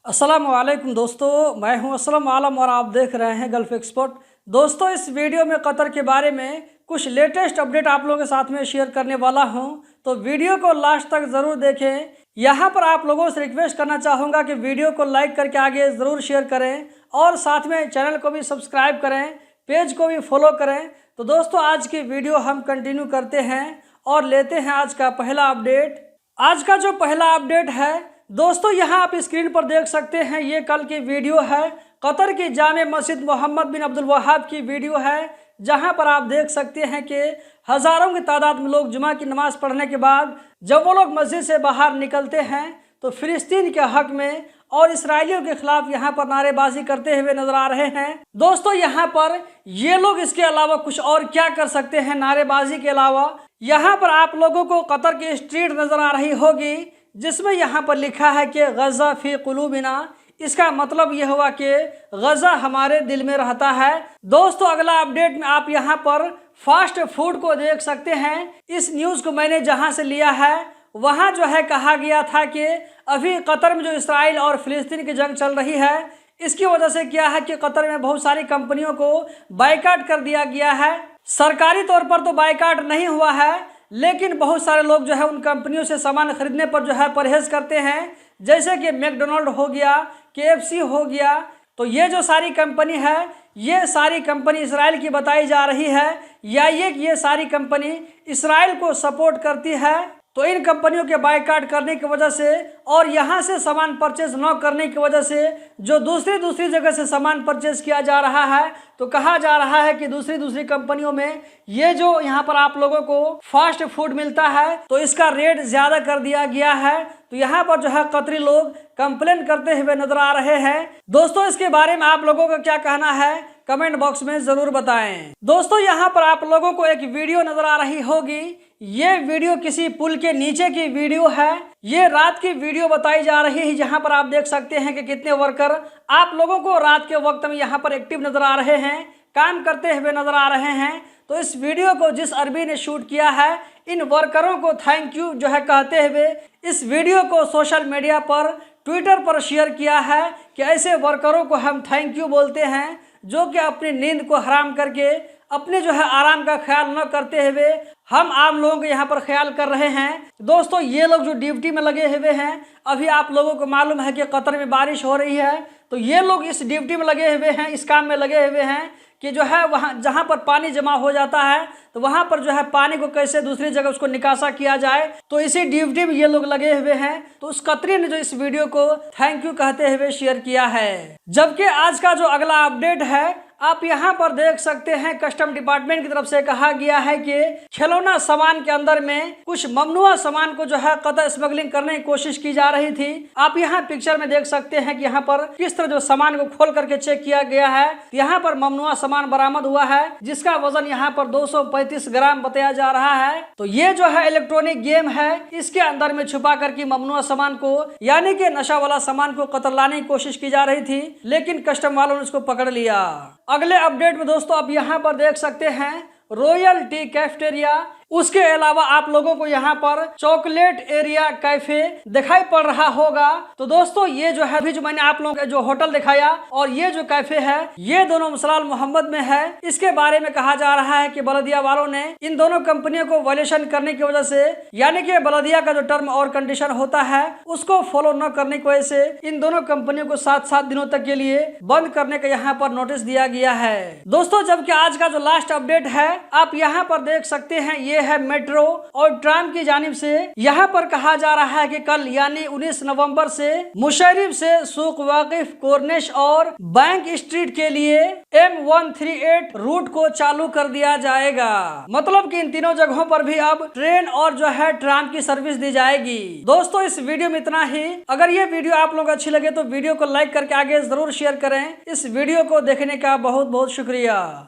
अस्सलामुअलैकुम दोस्तों, मैं हूं असलम आलम और आप देख रहे हैं गल्फ एक्सपर्ट। दोस्तों, इस वीडियो में कतर के बारे में कुछ लेटेस्ट अपडेट आप लोगों के साथ में शेयर करने वाला हूं, तो वीडियो को लास्ट तक ज़रूर देखें। यहां पर आप लोगों से रिक्वेस्ट करना चाहूँगा कि वीडियो को लाइक करके आगे ज़रूर शेयर करें और साथ में चैनल को भी सब्सक्राइब करें, पेज को भी फॉलो करें। तो दोस्तों, आज की वीडियो हम कंटिन्यू करते हैं और लेते हैं आज का पहला अपडेट। आज का जो पहला अपडेट है दोस्तों, यहाँ आप स्क्रीन पर देख सकते हैं, ये कल की वीडियो है। कतर की जामे मस्जिद मोहम्मद बिन अब्दुल वहाब की वीडियो है, जहाँ पर आप देख सकते हैं कि हज़ारों की तादाद में लोग जुमा की नमाज़ पढ़ने के बाद जब वो लोग मस्जिद से बाहर निकलते हैं तो फ़िलिस्तीन के हक़ में और इसराइलियों के खिलाफ यहाँ पर नारेबाजी करते हुए नजर आ रहे हैं। दोस्तों, यहाँ पर ये लोग इसके अलावा कुछ और क्या कर सकते हैं नारेबाजी के अलावा। यहाँ पर आप लोगों को कतर की स्ट्रीट नज़र आ रही होगी, जिसमें यहाँ पर लिखा है कि गज़ा फ़ी क़ुलूबिना। इसका मतलब यह हुआ कि गज़ा हमारे दिल में रहता है। दोस्तों, अगला अपडेट में आप यहाँ पर फास्ट फूड को देख सकते हैं। इस न्यूज़ को मैंने जहाँ से लिया है वहाँ जो है कहा गया था कि अभी कतर में जो इसराइल और फ़िलिस्तीन की जंग चल रही है, इसकी वजह से क्या है कि कतर में बहुत सारी कंपनियों को बाइकाट कर दिया गया है। सरकारी तौर पर तो बाइकाट नहीं हुआ है, लेकिन बहुत सारे लोग जो है उन कंपनियों से सामान खरीदने पर जो है परहेज करते हैं, जैसे कि मैकडोनल्ड हो गया, KFC हो गया। तो ये जो सारी कंपनी है, ये सारी कंपनी इसराइल की बताई जा रही है, या ये सारी कंपनी इसराइल को सपोर्ट करती है। तो इन कंपनियों के बाइकाट करने की वजह से और यहाँ से सामान परचेज न करने की वजह से जो दूसरी जगह से सामान परचेज किया जा रहा है, तो कहा जा रहा है कि दूसरी कंपनियों में ये जो यहाँ पर आप लोगों को फास्ट फूड मिलता है तो इसका रेट ज़्यादा कर दिया गया है। तो यहाँ पर जो है कतरी लोग कंप्लेन करते हुए नजर आ रहे हैं। दोस्तों, इसके बारे में आप लोगों का क्या कहना है कमेंट बॉक्स में ज़रूर बताएं। दोस्तों, यहाँ पर आप लोगों को एक वीडियो नजर आ रही होगी। ये वीडियो किसी पुल के नीचे की वीडियो है। ये रात की वीडियो बताई जा रही है, जहाँ पर आप देख सकते हैं कि कितने वर्कर आप लोगों को रात के वक्त में यहाँ पर एक्टिव नजर आ रहे हैं, काम करते हुए नजर आ रहे हैं। तो इस वीडियो को जिस अरबी ने शूट किया है, इन वर्करों को थैंक यू जो है कहते हुए इस वीडियो को सोशल मीडिया पर ट्विटर पर शेयर किया है कि ऐसे वर्करों को हम थैंक यू बोलते हैं जो कि अपनी नींद को हराम करके अपने जो है आराम का ख्याल न करते हुए हम आम लोगों के यहाँ पर ख्याल कर रहे हैं। दोस्तों, ये लोग जो ड्यूटी में लगे हुए हैं, अभी आप लोगों को मालूम है कि कतर में बारिश हो रही है, तो ये लोग इस ड्यूटी में लगे हुए हैं, इस काम में लगे हुए हैं कि जो है वहाँ जहाँ पर पानी जमा हो जाता है तो वहाँ पर जो है पानी को कैसे दूसरी जगह उसको निकासा किया जाए। तो इसी ड्यूटी में ये लोग लगे हुए हैं। तो उस कतरी ने जो इस वीडियो को थैंक यू कहते हुए शेयर किया है। जबकि आज का जो अगला अपडेट है आप यहाँ पर देख सकते हैं, कस्टम डिपार्टमेंट की तरफ से कहा गया है कि खिलौना सामान के अंदर में कुछ ममनुआ सामान को जो है कतर स्मगलिंग करने की कोशिश की जा रही थी। आप यहाँ पिक्चर में देख सकते हैं कि यहाँ पर किस तरह जो सामान को खोल करके चेक किया गया है। यहाँ पर ममनुआ सामान बरामद हुआ है, जिसका वजन यहाँ पर 235 ग्राम बताया जा रहा है। तो ये जो है इलेक्ट्रॉनिक गेम है, इसके अंदर में छुपा करके ममनुआ सामान को यानी कि नशा वाला सामान को कतर लाने की कोशिश की जा रही थी, लेकिन कस्टम वालों ने उसको पकड़ लिया। अगले अपडेट में दोस्तों आप यहाँ पर देख सकते हैं रॉयल टी कैफेटेरिया, उसके अलावा आप लोगों को यहाँ पर चॉकलेट एरिया कैफे दिखाई पड़ रहा होगा। तो दोस्तों, ये जो है अभी जो मैंने आप लोगों को जो होटल दिखाया और ये जो कैफे है, ये दोनों मसलाल मोहम्मद में है। इसके बारे में कहा जा रहा है कि बलदिया वालों ने इन दोनों कंपनियों को वायलेशन करने की वजह से, यानी कि बलदिया का जो टर्म और कंडीशन होता है उसको फॉलो न करने की वजह से इन दोनों कंपनियों को 7 दिनों तक के लिए बंद करने का यहाँ पर नोटिस दिया गया है। दोस्तों, जबकि आज का जो लास्ट अपडेट है आप यहाँ पर देख सकते हैं, ये है मेट्रो और ट्राम की जानिब से यहाँ पर कहा जा रहा है कि कल यानी 19 नवंबर से मुशर्रफ से सूक वाकिफ, कॉर्निश और बैंक स्ट्रीट के लिए M138 रूट को चालू कर दिया जाएगा। मतलब कि इन तीनों जगहों पर भी अब ट्रेन और जो है ट्राम की सर्विस दी जाएगी। दोस्तों, इस वीडियो में इतना ही। अगर ये वीडियो आप लोगों को अच्छी लगे तो वीडियो को लाइक करके आगे जरूर शेयर करें। इस वीडियो को देखने का बहुत बहुत शुक्रिया।